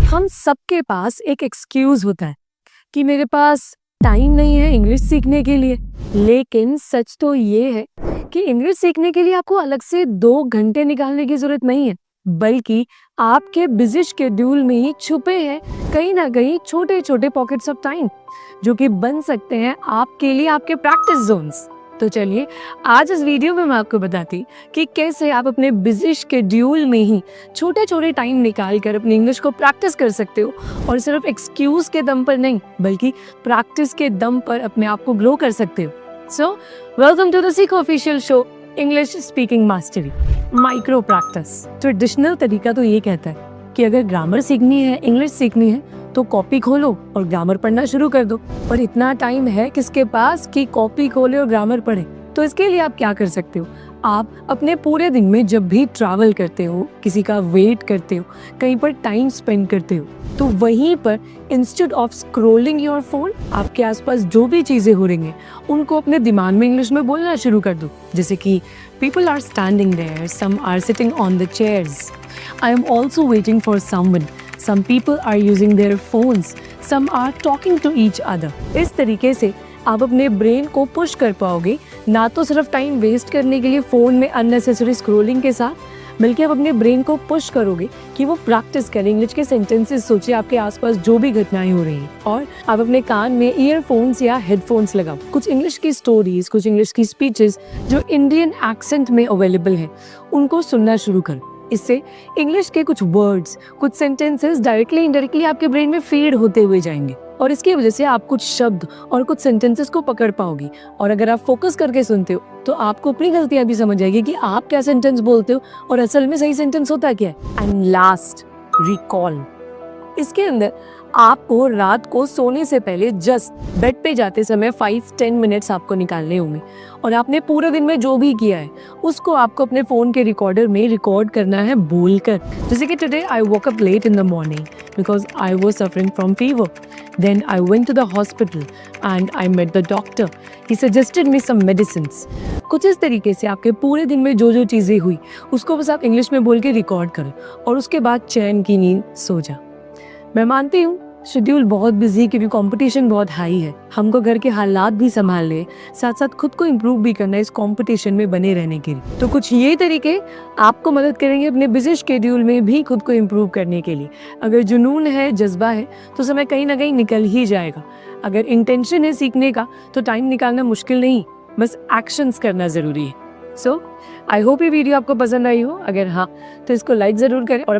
हम सबके पास एक एक्सक्यूज होता है कि मेरे पास टाइम नहीं है इंग्लिश सीखने के लिए। लेकिन सच तो ये है कि इंग्लिश सीखने के लिए आपको अलग से 2 घंटे निकालने की जरूरत नहीं है, बल्कि आपके बिजी शेड्यूल में ही छुपे हैं कहीं ना कहीं छोटे छोटे पॉकेट्स ऑफ टाइम, जो कि बन सकते हैं आपके लिए आपके प्रैक्टिस जोन्स। तो चलिए आज इस वीडियो में मैं आपको बताती कि कैसे आप अपने बिजी शेड्यूल में ही छोटे छोटे टाइम निकाल कर अपनी इंग्लिश को प्रैक्टिस कर सकते हो, और सिर्फ एक्सक्यूज के दम पर नहीं बल्कि प्रैक्टिस के दम पर अपने आप को ग्रो कर सकते हो। सो वेलकम टू द सीखो official show English speaking mastery micro practice. Traditional तरीका तो ये कहता है कि अगर ग्रामर सीखनी है, इंग्लिश सीखनी है तो कॉपी खोलो और ग्रामर पढ़ना शुरू कर दो। पर इतना टाइम है किसके पास कि कॉपी खोले और ग्रामर पढ़े? तो इसके लिए आप क्या कर सकते हो, आप अपने पूरे दिन में जब भी ट्रैवल करते हो, किसी का वेट करते हो, कहीं पर टाइम स्पेंड करते हो, तो वहीं पर instead of scrolling your phone आपके आसपास जो भी चीजें हो रही हैं उनको अपने दिमाग में इंग्लिश में बोलना शुरू कर दो। जैसे कि people are standing there, some are sitting on the chairs, I am also waiting for someone, some people are using their phones, some are talking to each other। इस तरीके से आप अपने ब्रेन को पुश कर पाओगे, ना तो सिर्फ टाइम वेस्ट करने के लिए फ़ोन में अननेसेसरी स्क्रोलिंग के साथ, बल्कि आप अपने ब्रेन को पुश करोगे कि वो प्रैक्टिस करें, इंग्लिश के सेंटेंसेस सोचे आपके आसपास जो भी घटनाएं हो रही हैं, और आप अपने कान में ईयरफोन्स या हेडफोन्स लगाओ। कुछ इंग्लिश की स्टोरीज, कुछ इंग्लिश की स्पीचेस जो इंडियन एक्सेंट में अवेलेबल हैं उनको सुनना शुरू करो। इससे इंग्लिश के कुछ वर्ड्स, कुछ सेंटेंसेस डायरेक्टली इनडायरेक्टली आपके ब्रेन में फीड होते हुए जाएंगे, और इसकी वजह से आप कुछ शब्द और कुछ सेंटेंसेस को पकड़ पाओगे। और अगर आप फोकस करके सुनते हो तो आपको अपनी गलतियां भी समझ आएगी कि आप क्या सेंटेंस बोलते हो और असल में सही सेंटेंस होता क्या है। And last, recall. इसके अंदर आपको रात को सोने से पहले जस्ट बेड पे जाते समय 5-10 मिनट्स आपको निकालने होंगे, और आपने पूरे दिन में जो भी किया है उसको आपको अपने फ़ोन के रिकॉर्डर में रिकॉर्ड करना है बोलकर। जैसे कि today I woke up late in the morning because I was suffering from fever, then I went to the hospital and I met the doctor, he suggested me some medicines. कुछ इस तरीके से आपके पूरे दिन में जो जो चीज़ें हुई उसको बस आप इंग्लिश में बोल के रिकॉर्ड करो, और उसके बाद चैन की नींद सो जा। मैं मानती हूँ शेड्यूल बहुत बिजी, क्योंकि कंपटीशन बहुत हाई है, हमको घर के हालात भी संभालने, साथ साथ खुद को इम्प्रूव भी करना है इस कंपटीशन में बने रहने के लिए। तो कुछ ये तरीके आपको मदद करेंगे अपने बिजी शेड्यूल में भी खुद को इम्प्रूव करने के लिए। अगर जुनून है, जज्बा है, तो समय कहीं ना कहीं निकल ही जाएगा। अगर इंटेंशन है सीखने का तो टाइम निकालना मुश्किल नहीं, बस एक्शंस करना ज़रूरी है। सो आई होप ये वीडियो आपको पसंद आई हो। अगर हाँ तो इसको लाइक ज़रूर करें और